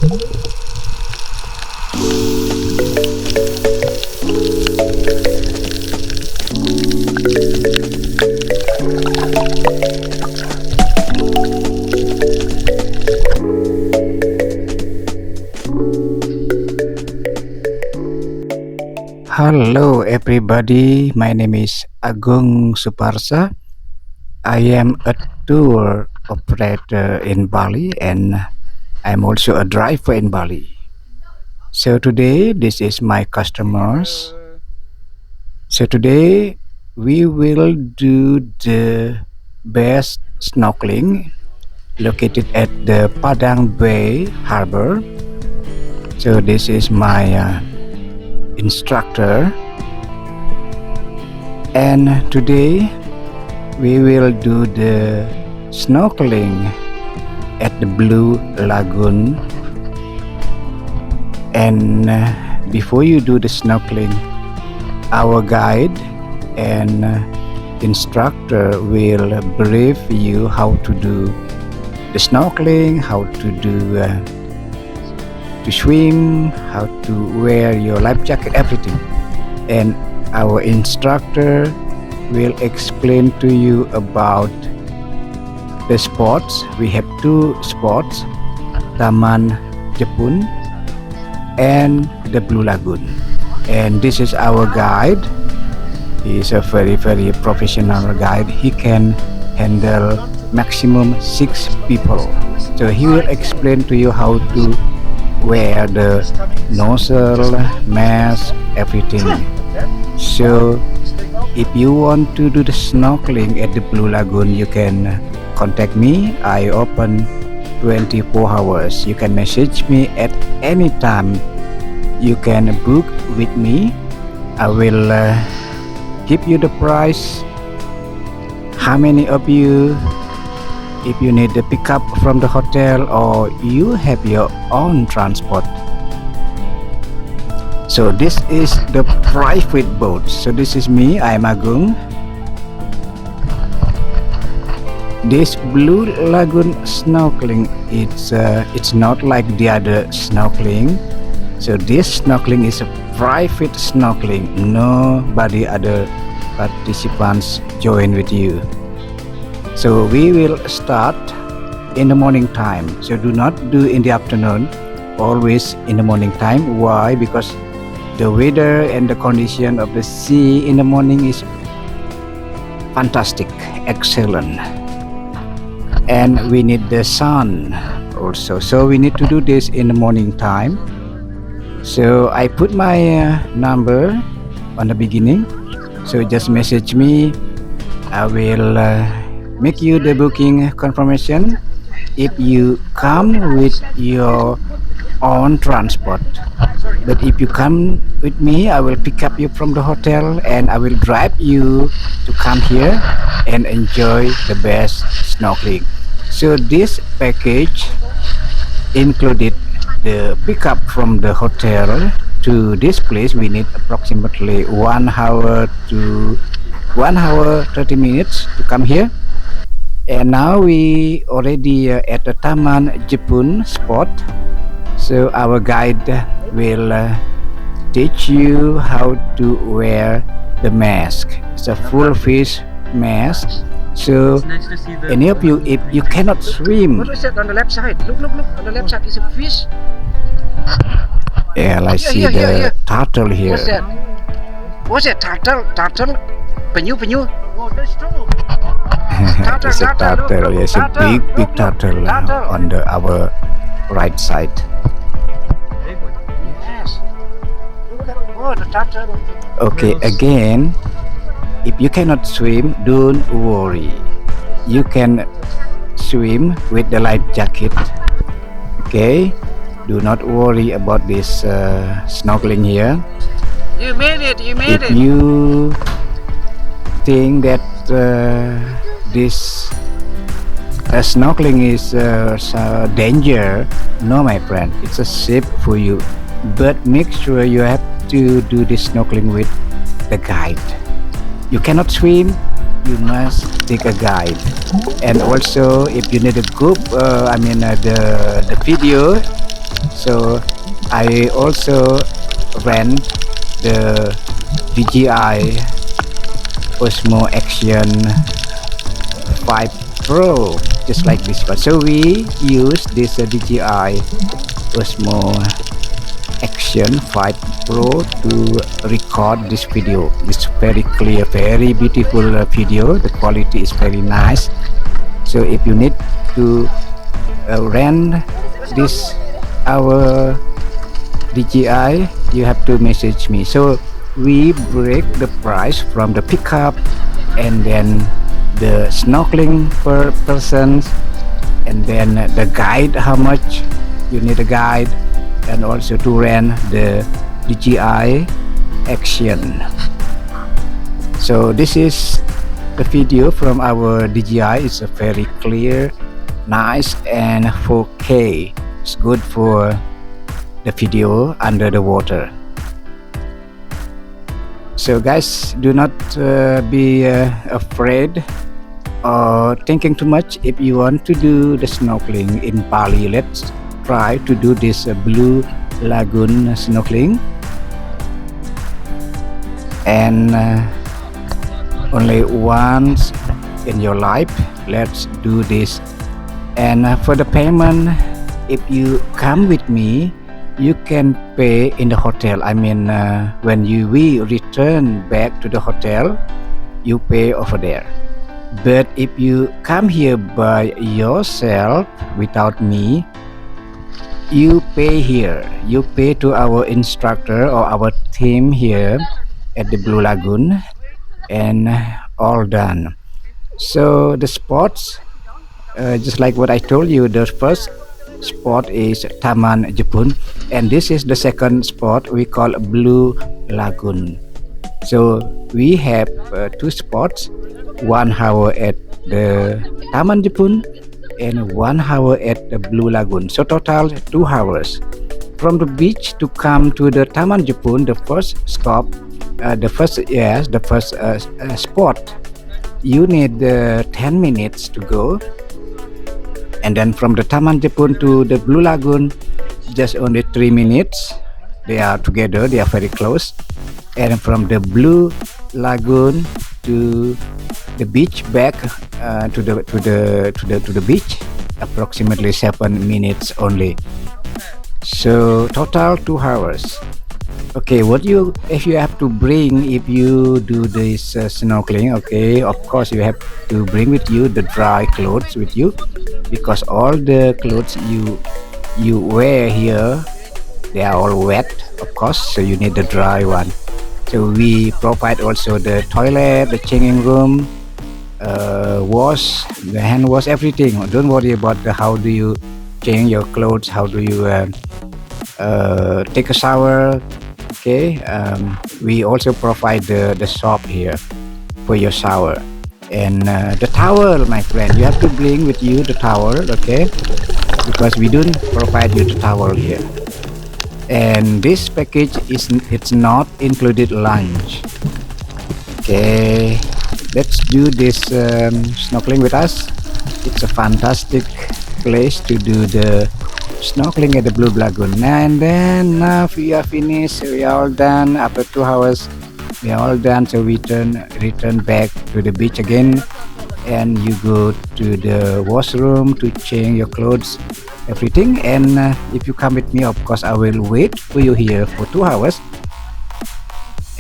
Hello everybody, my name is Agung Suparsa. I am a tour operator in Bali and I'm also a driver in Bali. So today this is my customers. So today we will do the best snorkeling located at the Padang Bay Harbor. So this is my instructor, and today we will do the snorkeling at the Blue Lagoon. And before you do the snorkeling, our guide and instructor will brief you how to do the snorkeling, how to do to swim, how to wear your life jacket, everything. And our instructor will explain to you about the spots. We have two spots, Taman Jepun and the Blue Lagoon. And this is our guide. He is a very professional guide. He can handle maximum 6 people. So he will explain to you how to wear the nozzle, mask, everything. So if you want to do the snorkeling at the Blue Lagoon, you can contact me. I open 24 hours. You can message me at any time. You can book with me. I will give you the price, how many of you, if you need the pickup from the hotel or you have your own transport. So this is the private boat. So this is me, I'm Agung. This Blue Lagoon snorkeling, it's not like the other snorkeling. So this snorkeling is a private snorkeling. Nobody other participants join with you. So we will start in the morning time. So do not do in the afternoon, always in the morning time. Why? Because the weather and the condition of the sea in the morning is fantastic, excellent. And we need the sun also. So we need to do this in the morning time. So I put my number on the beginning. So just message me. I will make you the booking confirmation if you come with your own transport. But if you come with me, I will pick up you from the hotel and I will drive you to come here and enjoy the best snorkeling. So this package included the pickup from the hotel to this place. We need approximately 1 hour to 1 hour 30 minutes to come here. And now we already at the Taman Jepun spot. So our guide will teach you how to wear the mask. It's a full face mask. So any of you, if you cannot swim, what is it on the left side? Look on the left side is a fish. Yeah, I see the turtle here. What's that? What's that? Turtle? Penyu? Oh, that's true. It's a turtle. Yes, a big turtle on our right side. Yes. Oh, the turtle. Okay, again, if you cannot swim, don't worry. You can swim with the life jacket. Okay, do not worry about this snorkeling here. You made it. If you think that this snorkeling is danger, no, my friend, it's a safe for you. But make sure you have to do this snorkeling with the guide. You cannot swim, you must take a guide. And also, if you need a group, the video, So I also rent the DJI Osmo Action 5 Pro, just like this one. So we use this DJI Osmo Action 5 Pro to record this video. It's very clear, very beautiful video. The quality is very nice. So if you need to rent this our DJI, you have to message me. So we break the price from the pickup and then the snorkeling per person, and then the guide, how much you need a guide, and also to rent the DJI Action. So this is the video from our DJI. It's a very clear, nice, and 4K. It's good for the video under the water. So guys, do not be afraid or thinking too much. If you want to do the snorkeling in Bali, let's try to do this Blue Lagoon Snorkeling, and only once in your life. Let's do this. And for the payment, if you come with me, you can pay in the hotel. I mean, when we return back to the hotel, you pay over there. But if you come here by yourself without me, you pay here. You pay to our instructor or our team here at the Blue Lagoon, and all done. So the spots, just like what I told you, the first spot is Taman Jepun, and this is the second spot we call Blue Lagoon. So we have two spots, 1 hour at the Taman Jepun and 1 hour at the Blue Lagoon. So total 2 hours. From the beach to come to the Taman Jepun, the first stop, the first spot, you need 10 minutes to go. And then from the Taman Jepun to the Blue Lagoon, just only 3 minutes. They are together, they are very close. And from the Blue Lagoon to the beach, back to the beach, approximately 7 minutes only. So total 2 hours. Okay, if you have to bring, if you do this snorkeling, okay, of course you have to bring with you the dry clothes with you, because all the clothes you wear here, they are all wet, of course, so you need the dry one. So we provide also the toilet, the changing room, wash, the hand wash, everything. Don't worry about how do you change your clothes, how do you take a shower. Okay, we also provide the soap here for your shower, and the towel, my friend, you have to bring with you the towel, okay, because we don't provide you the towel here. And this package it's not included lunch. Okay, let's do this snorkeling with us. It's a fantastic place to do the snorkeling at the Blue Lagoon. And then now we are finished, we are all done. After 2 hours we are all done, so we return back to the beach again, and you go to the washroom to change your clothes, everything. And if you come with me, of course I will wait for you here for 2 hours,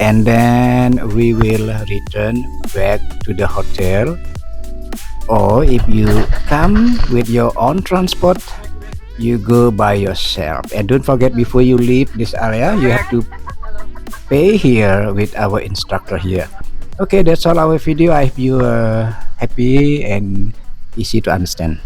and then we will return back to the hotel. Or if you come with your own transport, you go by yourself. And don't forget, before you leave this area, you have to pay here with our instructor here. Okay, that's all our video. I hope you are happy and easy to understand.